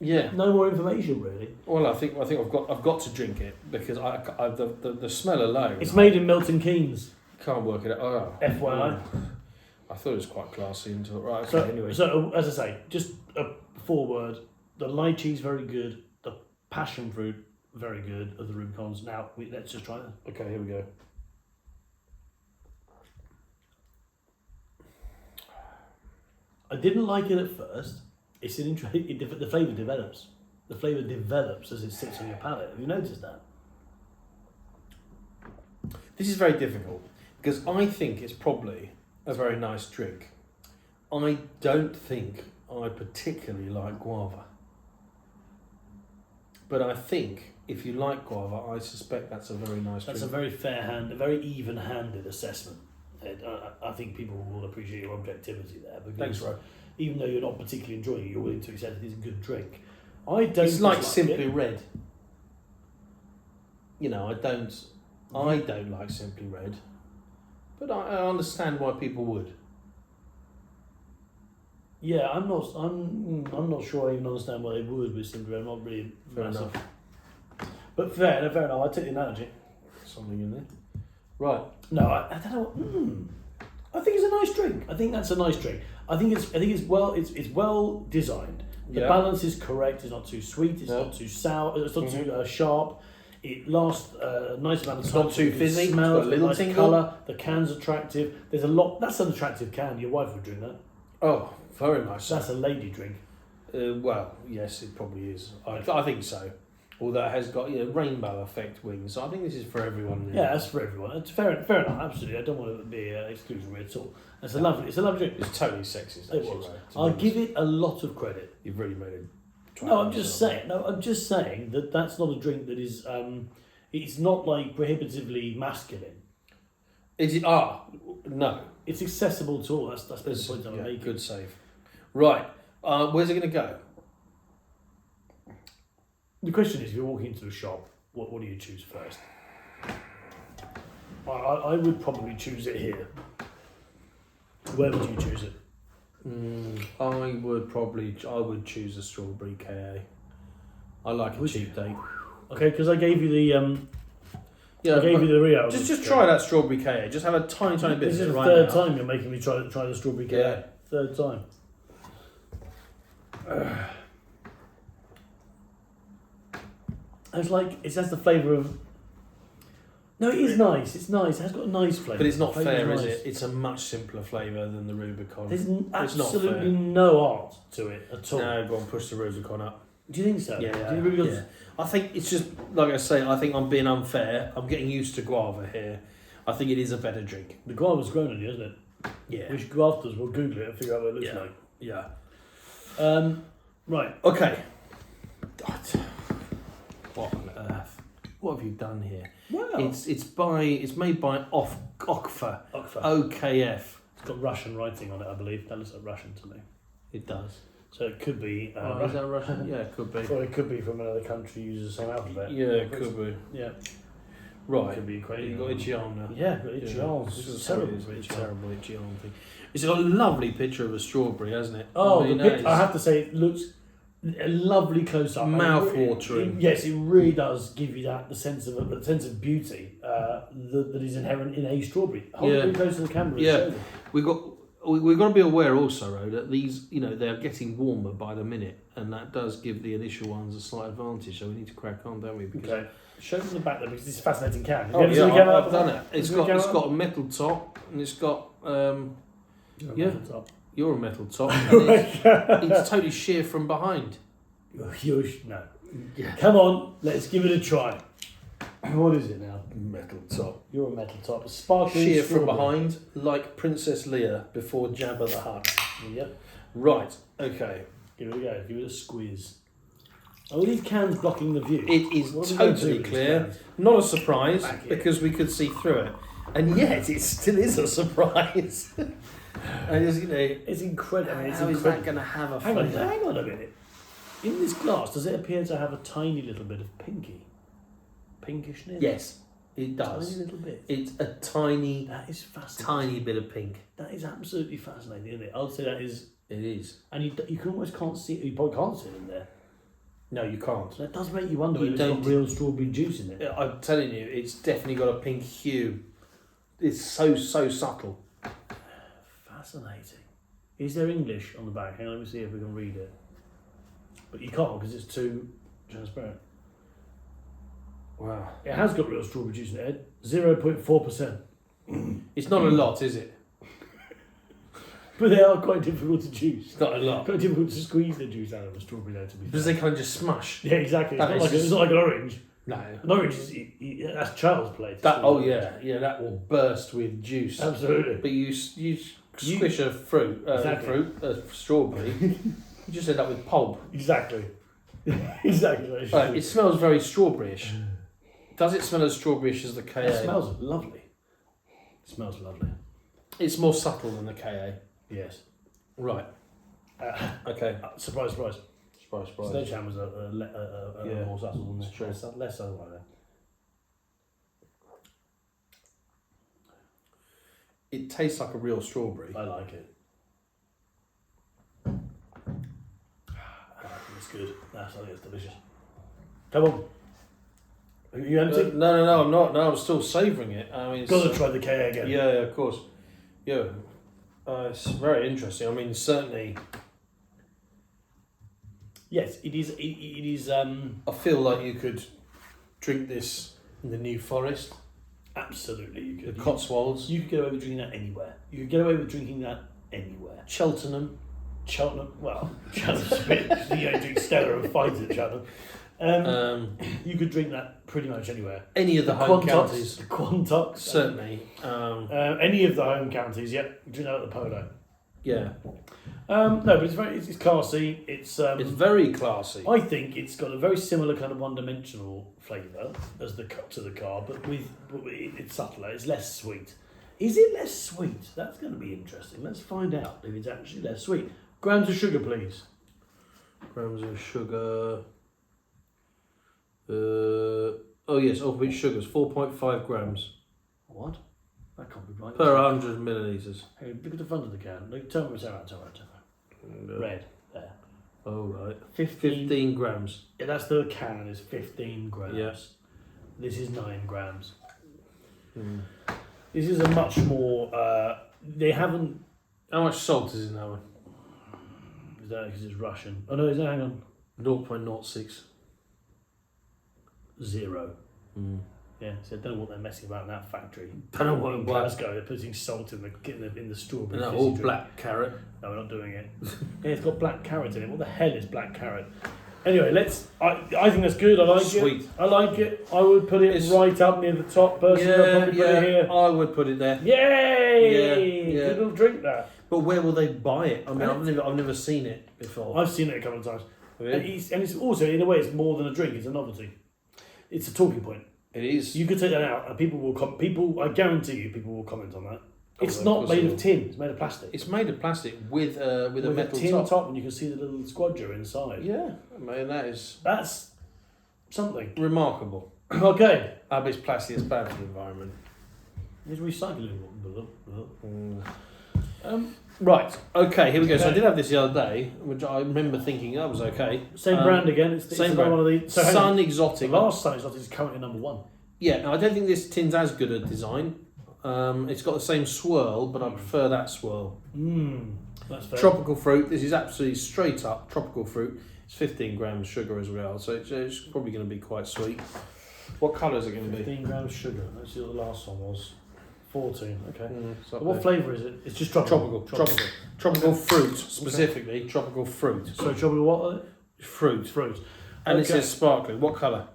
Yeah. No more information really. Well, I think I've got to drink it because the smell alone. It's made in Milton Keynes. Can't work it out. Oh, FYI. I thought it was quite classy until right. Okay, So, anyway. so as I say, just a foreword. The lychee's very good. The passion fruit very good of the Rubicons. Now let's just try that. Okay, here we go. I didn't like it at first. It's an the flavour develops. The flavour develops as it sits on your palate. Have you noticed that? This is very difficult because I think it's probably a very nice drink. I don't think I particularly like guava. But I think if you like guava, I suspect that's a very nice That's a drink. very a very even-handed assessment. I think people will appreciate your objectivity there because Thanks, Ro. even though you're not particularly enjoying it, you're willing to accept it is a good drink. I don't. It's like dislike Simply it. Red. You know, I don't like Simply Red, but I understand why people would. Yeah, I'm not sure I even understand why they would with Simply Red. I'm not really Fair massive. enough. But fair enough. I take the analogy. Something in there. Right. No, I don't know. I think it's a nice drink. I think that's a nice drink. I think it's well designed. The Yeah. balance is correct. It's not too sweet. It's No. not too sour. It's not too sharp. It lasts a nice amount of It's time. not too It fizzy, it's Smells got a little nice tingle. colour. The can's attractive. There's a lot. That's an attractive can. Your wife would drink that. Oh, very much so. That's a lady drink. Well, yes, it probably is. I think so. Although it has got rainbow effect wings, so I think this is for everyone. Yeah, that's for everyone. It's fair enough. Absolutely. I don't want to be exclusionary at all. It's a lovely drink. It's totally sexist. It Actually, was. Ray, to be I'll honest. give it a lot of credit. You've really made it. No, I'm just saying that that's not a drink that is. It's not like prohibitively masculine. Is it? No. It's accessible to all. That's the point I'm Yeah, making. good save. Right. Where's it going to go? The question is, if you're walking into a shop, what do you choose first? I would probably choose it here. Where would you choose it? I would choose a strawberry KA. I like a Would cheap date. Okay, because I gave you the Yeah, I gave you the Rio. just try that strawberry KA. Just have a tiny bit. This is of it the right third now. time you're making me try the strawberry cake. Yeah. Third time. It's like it has the flavour of. No, it is nice. It's nice. It has got a nice flavour. But it's not The fair, flavour's is nice. it? It's a much simpler flavour than the Rubicon. There's not absolutely fair. no art to it at all. No, go on, push the Rubicon up. Do you think so? Yeah, Do you think Rubicon's- yeah. I think it's just like I say. I think I'm being unfair. I'm getting used to guava here. I think it is a better drink. The guava's grown on you, isn't it? Yeah. We should go after us. We'll Google it and figure out what it looks Yeah. like. Yeah. Right. Okay. What on earth? What have you done here? Wow. It's made by Okfa. Okfa. OKF. It's got Russian writing on it, I believe. That looks like Russian to me. It does. So it could be. Is that Russian? Yeah, it could be. Or it could be from another country uses the same alphabet. Yeah, it could be. Yeah. Right. Could be crazy. You got itchy arm now. Yeah, got itchy arms. This It's is terrible. It's a itchy arm. terrible itchy arm thing. It's got a lovely picture of a strawberry, hasn't it? Oh, I mean, the that pic, is- I have to say, it looks a lovely close up. Mouth-watering. Yes, it really does give you the sense of beauty that is inherent in a strawberry. Hold it really close to the camera. and Yeah. show them. We've got to be aware also, though, that these, they're getting warmer by the minute, and that does give the initial ones a slight advantage. So we need to crack on, don't we? Because Okay. Show them the back there because it's a fascinating can. Have Oh, you ever yeah, seen a can I've like done that? it. It's Have you got seen a can a metal top, and it's got Yeah. you're a metal top. And it's totally sheer from behind. No. Come on, let's give it a try. What is it now? Metal top. You're a metal top. Sparkling Sheer from strawberry. behind, like Princess Leia before Jabba the Hutt. Yep. Right. Okay. Give it a go. Give it a squeeze. Are these cans blocking the view? It is What are we gonna do totally with these clear. cans? Not a surprise Back here. because we could see through it, and yet it still is a surprise. And It's incredible. I mean, it's how is that incredible. going to have a Hang on, flavour? hang on a minute. In this glass, does it appear to have a tiny little bit of pinkishness? Yes, it Tiny does. little bit. It's a tiny, That is fascinating. tiny bit of pink. That is absolutely fascinating, isn't it? I'd say that is, It is. and you can almost can't see it. You probably can't see it in there. No, you can't. So that does make you wonder You if it's got don't- real strawberry juice in it. I'm telling you, it's definitely got a pink hue. It's so subtle. Fascinating. Is there English on the back? Hang on, let me see if we can read it. But you can't because it's too transparent. Wow. It has got real strawberry juice in it. 0.4%. It's not a lot, is it? But they are quite difficult to juice. It's not a lot. Quite difficult to squeeze the juice out of a strawberry though, to be Because fair. they kind of just smush. Yeah, exactly. It's That not, is like just- it's not like an orange. No. An orange is that's child's play. That that will burst with juice. Absolutely. But you squish a fruit, Exactly. a strawberry, you just end up with pulp. Exactly. exactly. What it should Right, be. it smells very strawberryish. Does it smell as strawberryish as the KA? It smells lovely. It smells lovely. It's more subtle than the KA. Yes. Right. Okay. Surprise, surprise. Surprise, surprise. Sledgehammer's Yeah, more subtle than this. it's true. Less subtle, I think. It tastes like a real strawberry. I like it. It's good. I think it's delicious. Come on. Are you empty? No, I'm not. No, I'm still savouring it. I mean, Got to try the KA again. yeah, of course. Yeah. It's very interesting. I mean, certainly, Yes, it is. It is. I feel like you could drink this in the New Forest, Absolutely, you the could. Cotswolds, You could get away with drinking that anywhere. You could get away with drinking that anywhere. Cheltenham. Cheltenham, well, Cheltenham's a bit. You don't drink Stella and fight at Cheltenham. You could drink that pretty much anywhere. Any of the home counties, The Quantox. certainly. Any of the home counties, yep. Drink that at the Polo. Yeah, No, but it's classy. It's it's very classy. I think it's got a very similar kind of one-dimensional flavour as the cut to the car, but it's subtler. It's less sweet. Is it less sweet? That's going to be interesting. Let's find out if it's actually less sweet. Grams of sugar, please. Grams of sugar. Oh yes, all-purpose sugars, 4.5 grams What? That can't be right. per 100 millilitres. Hey, look at the front of the can. Look, turn around. Red. There. Oh right, 15. 15 grams. Yeah, that's the can. Is 15 grams. Yes. This is 9 grams. Mm. This is a much more. They haven't. How much salt is in that one? Is that because it's Russian? Oh no, is that, hang on. 0.06. 0. Mm. Yeah, so I don't know what they're messing about in that factory. Don't know what- in what- Glasgow, they're putting salt in the strawberry. No, fizzy all drink. black carrot. No, we're not doing it. Yeah, it's got black carrot in it. What the hell is black carrot? Anyway, I think that's good. I like Sweet. it. I like it. I would put it It's- right up near the top. Personally, I'd probably put it here. I would put it there. Yay! Yeah. Good little drink that. But where will they buy it? I mean, I've never seen it before. I've seen it a couple of times. Really? And it's also, in a way, it's more than a drink. It's a novelty. It's a talking point. It is. You could take that out, and people will. I guarantee you, people will comment on that. It's of not course made they of will. tin. It's made of plastic. It's made of plastic with a With metal a tin top. top, and you can see the little squadra inside. Yeah, man, that is That's something. remarkable. Okay. It's plastic. It's bad for the environment. It's recycling. Right. Okay. Here we go. So I Okay. did have this the other day, which I remember thinking that was okay. Same brand again. It's same another brand. one of the so hang Sun on. The Exotic. last Sun Exotic is currently number 1. Yeah. Now I don't think this tin's as good a design. It's got the same swirl, but I prefer that swirl. That's fair. Tropical fruit. This is absolutely straight up tropical fruit. It's 15 grams sugar as well, so it's probably going to be quite sweet. What colour is it going to be? 15 grams sugar. Let's see what the last one was. 14. Okay. It's up What there. flavour is it? It's just tropical. Tropical fruit, specifically. Tropical fruit. So tropical what? Fruit. Fruit. And it Okay. says sparkling. What colour?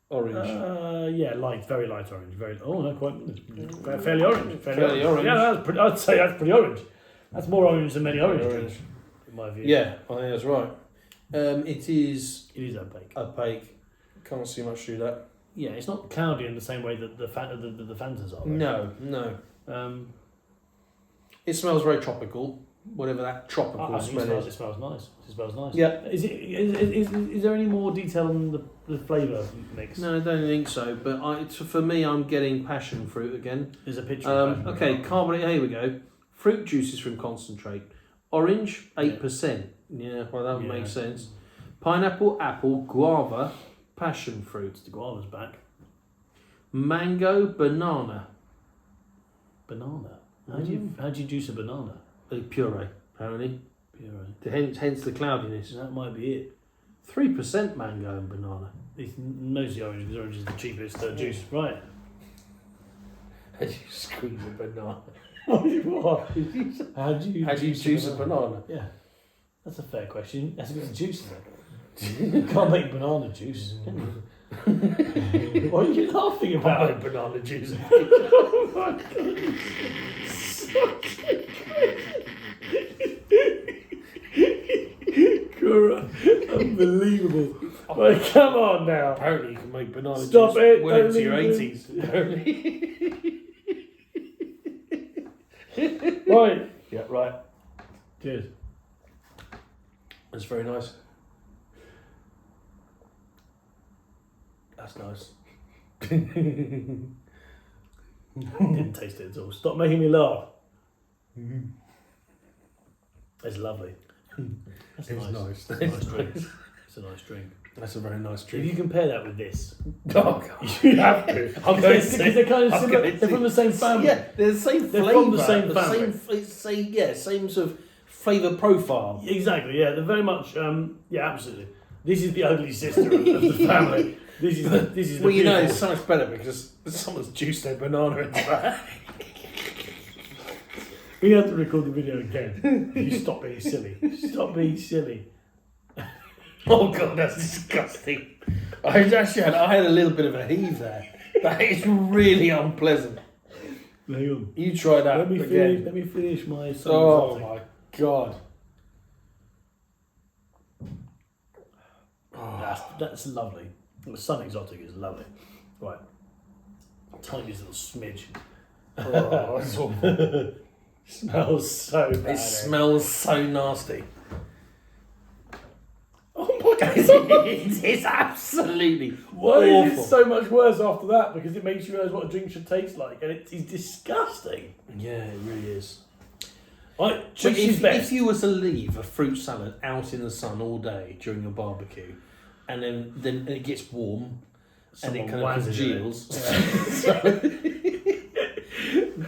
Orange. Yeah, light, very light orange. No, quite fairly orange. Fairly orange. Yeah, I'd say that's pretty orange. That's more orange than many orange Orange. drinks, in my view. Yeah, I think that's right. It is It is opaque. opaque. Can't see much through that. Yeah, it's not cloudy in the same way that the Fantas are. No. It smells very tropical. Whatever that tropical I think smell is. it smells nice. It smells nice. Yeah. Is there any more detail on the flavour mix? No, I don't think so. But for me, I'm getting passion fruit again. There's a picture. of passion Okay, fruit. carbonate. Here we go. Fruit juices from concentrate. Orange, 8%. Yeah, well, that would Yeah. make sense. Pineapple, apple, guava, passion fruit. The guava's back. Mango, banana. Banana. How do you juice a banana? Puree, apparently. Puree. Hence the cloudiness. That might be it. 3% mango and banana. It's mostly orange because orange is the cheapest juice. Right. How do you squeeze a banana? What? How do you juice a banana? Yeah. That's a fair question. That's a bit of juice in it. You can't make banana juice, can you? What are you laughing about? Banana juice. Oh my God. Unbelievable. Right, come on now. Apparently you can make banana Stop juice it, well don't into your leave 80s. Apparently. Right. Yeah, right. Cheers. That's very nice. That's nice. Didn't taste it at all. Stop making me laugh. It's lovely. That's It's nice. It's a nice drink. It's a nice drink. That's a very nice If drink. you compare that with this, Oh, God. you have to. I'm going to. Because they're kind of I'm similar. going They're to. from the same family. Yeah, they're the same They're flavour. from the same family. Same sort of flavour profile. Exactly, yeah. They're very much, yeah, absolutely. This is the ugly sister of the family. This is the Well, you know, it's beautiful- so much better because someone's juiced their banana into that. We have to record the video again. You stop being silly. Stop being silly. Oh, God, that's disgusting. I had a little bit of a heave there. That is really unpleasant. Hang on. You try that Let me again. finish my Sun Oh, Exotic. my God. That's lovely. The Sun Exotic is lovely. Right. Tiniest little smidge. Oh, it's awful. Smells so bad. It smells so nasty. Oh my God. It's absolutely Why is awful. it so much worse after that? Because it makes you realise what a drink should taste like, and it's disgusting. Yeah, it really is. Which But is best? if you were to leave a fruit salad out in the sun all day during a barbecue, and then it gets warm, and it kind of congeals,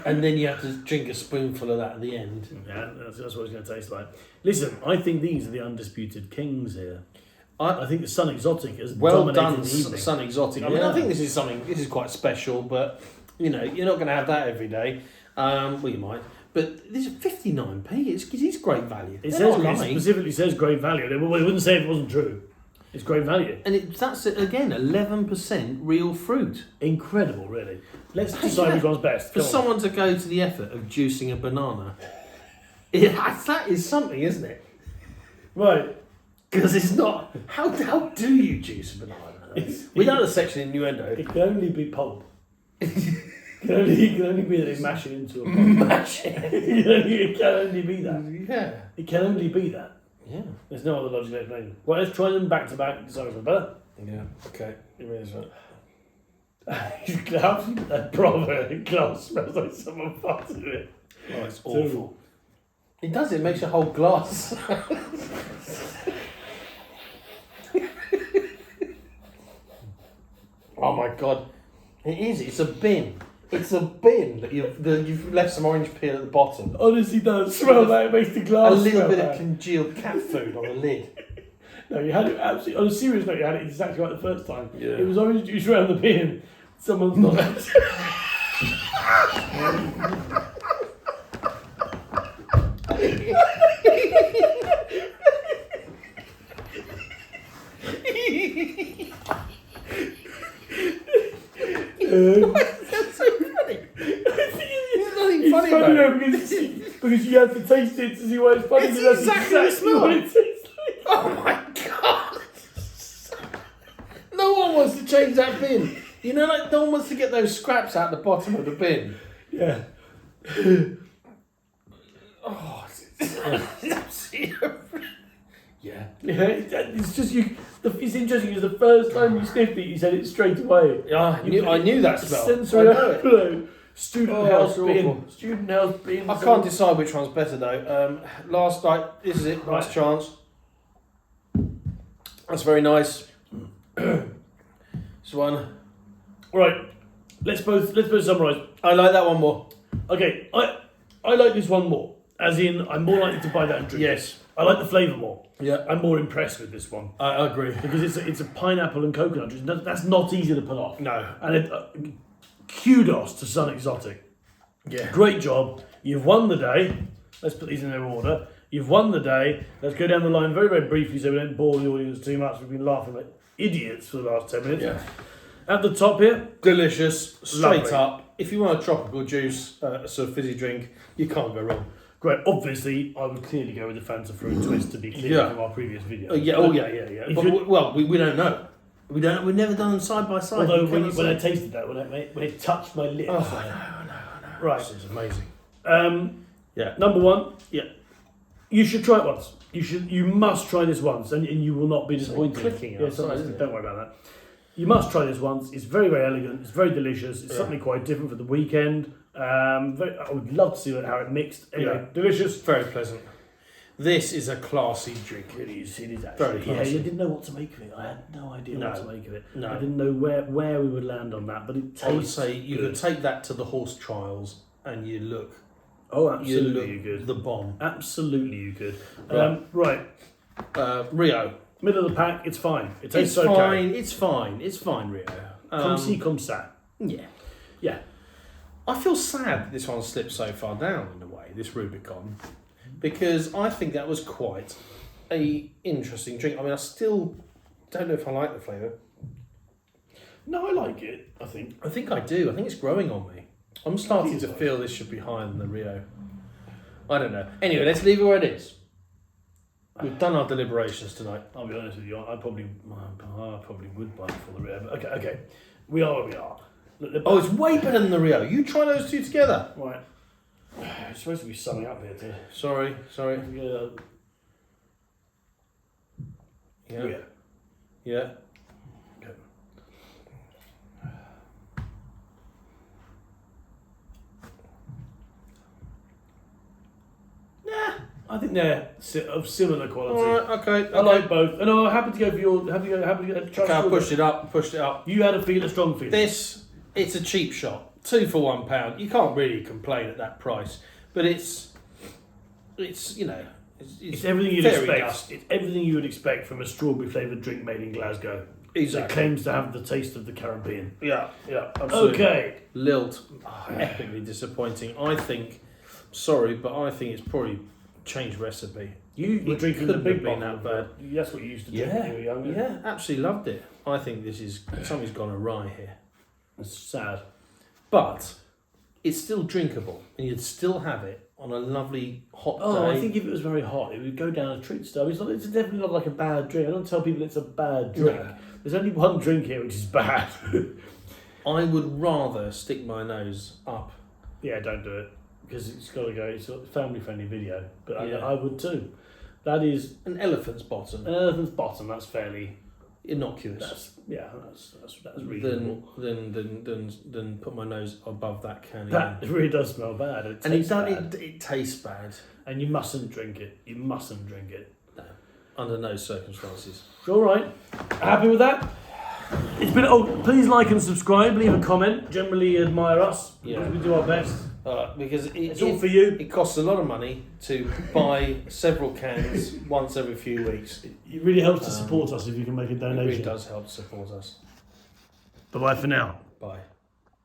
and then you have to drink a spoonful of that at the end. Yeah, that's what it's going to taste like. Listen, I think these are the undisputed kings here. I think the Sun Exotic has Well dominated done, the evening. Sun Exotic. I mean, Yeah. I think this is quite special, but you know, you're not going to have that every day. Well, you might, but this is 59p. It's great value. It They're says not it lying. specifically says great value. They wouldn't say if it wasn't true. It's great value. And that's again 11% real fruit. Incredible, really. Let's decide which one's best. For Come on. someone to go to the effort of juicing a banana, that is something, isn't it? Right. Because it's not. How do you juice a banana? Without a sexual innuendo. It can only be pulp. It can only be that they mash it into a pulp. Mash it. It can only be that. Yeah. It can only be that. Yeah. There's no other logical explanation. Well, let's try them back to back. Decide which one's better. Yeah. Okay. It really is right. His gloves, that proper glass smells like someone farted in it. Oh, it's awful. It does, it makes your whole glass. Oh my god. It is, it's a bin. It's a bin that you've left some orange peel at the bottom. Honestly, does smell like it makes the glass A little smell bit bad. of congealed cat food on the lid. No, you had it absolutely. On a serious note, you had it exactly right the first time. Yeah. It was orange juice around the bin. Someone's not. That's so funny. There's nothing It's funny funny about though it. because you have to taste it to see why it's funny. It's because exactly the that's smell. what it tastes like. Oh my god! No one wants to change that bin. You know, like no one wants to get those scraps out the bottom of the bin. Yeah. Oh, yeah. Yeah, it's just you. It's interesting because the first time you sniffed it, you said it straight away. Yeah, I knew that smell. Sensory I know it. overload. Student Oh, house it's bin. awful. Student house bin. I can't decide which one's better though. Last night, this is it. Last chance. That's very nice. This one. Right. Let's both summarise. I like that one more. Okay, I like this one more. As in, I'm more likely to buy that and drink it. Yes. I like the flavour more. Yeah, I'm more impressed with this one I agree. because it's a pineapple and coconut juice. That's not easy to pull off. No. And kudos to Sun Exotic. Yeah. Great job. You've won the day. Let's put these in their order. You've won the day. Let's go down the line very, very briefly so we don't bore the audience too much. We've been laughing like idiots for the last 10 minutes. Yeah. At the top here, Delicious. Straight Lovely. up. If you want a tropical juice, a sort of fizzy drink, you can't go wrong. great. Obviously, I would clearly go with the Fanta Fruit Twist to be clear Yeah. from our previous video. Yeah. Oh yeah. Yeah. If But, you- well, we don't know. We don't. We've never done them side by side. Although You when cannot I say. tasted that, when it touched my lips. Oh, I know. Right. This is amazing. Yeah. Number one, Yeah. you should try it once. You must try this once, and you will not be disappointed. clicking Yeah, outside, sorry, isn't it? don't worry about that. You must try this once. It's very, very elegant. It's very delicious. It's Yeah. something quite different for the weekend. I would love to see how it mixed. Anyway, Yeah. delicious. Very pleasant. This is a classy drink. It is actually. Very Yeah, classy. you didn't know what to make of it. I had no idea what No. to make of it. No. I didn't know where we would land on that, but it I would tastes. say you good. could take that to the horse trials, and you look. Oh, You absolutely, look you could. the bomb. Absolutely, you could. Right. Right, Rio. middle of the pack. It's fine. It tastes It's okay. fine. It's fine. It's fine, Rio. Come see, come sa. Yeah. Yeah. I feel sad this one slipped so far down in a way, this Rubicon, because I think that was quite a interesting drink. I mean, I still don't know if I like the flavour. No, I like it. I think. I think I do. I think it's growing on me. I'm starting to feel this should be higher than the Rio. I don't know. Anyway, let's leave it where it is. We've done our deliberations tonight. I'll be honest with you. I probably would buy it for the Rio. But okay. We are where we are. Look, Oh, it's way better than the Rio. You try those two together. right. It's supposed to be summing up here too. Sorry. Yeah. Yeah. Yeah. Okay. I think they're of similar quality. All right. Okay. I like both, and I'm happy to go for your. Happy to go. Trust Okay, I your- pushed it up. Pushed it up. You had a strong feeling. It's a cheap shot. 2 for £1. You can't really complain at that price. But it's you know, It's everything you'd very expect. dusty. It's everything you would expect from a strawberry flavoured drink made in Glasgow. It Exactly. claims to have the taste of the Caribbean. Yeah. Absolutely. Okay. Lilt, epically disappointing. I think. Sorry, but I think it's probably changed recipe. You were It drinking the couldn't big have been bottle. that That's what you used to drink when you were younger. Yeah, absolutely loved it. I think this is something's gone awry here. It's sad. But it's still drinkable, and you'd still have it on a lovely hot Oh, day. I think if it was very hot, it would go down a treat stove. It's definitely not like a bad drink. I don't tell people it's a bad drink. No. There's only one drink here which is bad. I would rather stick my nose up. Yeah, don't do it. Because it's got to go. It's a family friendly video. But Yeah. I would too. That is An elephant's bottom. an elephant's bottom. That's fairly innocuous. That's reasonable. Than put my nose above that can. That really does smell bad. It tastes bad. And you mustn't drink it. You mustn't drink it. No, under no circumstances. All right. Happy with that? It's been. Oh, please like and subscribe. Leave a comment. Generally admire us. Yeah. We do our best. Because It's all for you. It costs a lot of money to buy several cans once every few weeks. It really helps to support us if you can make a It donation. really does help support us. Bye bye for now. Bye.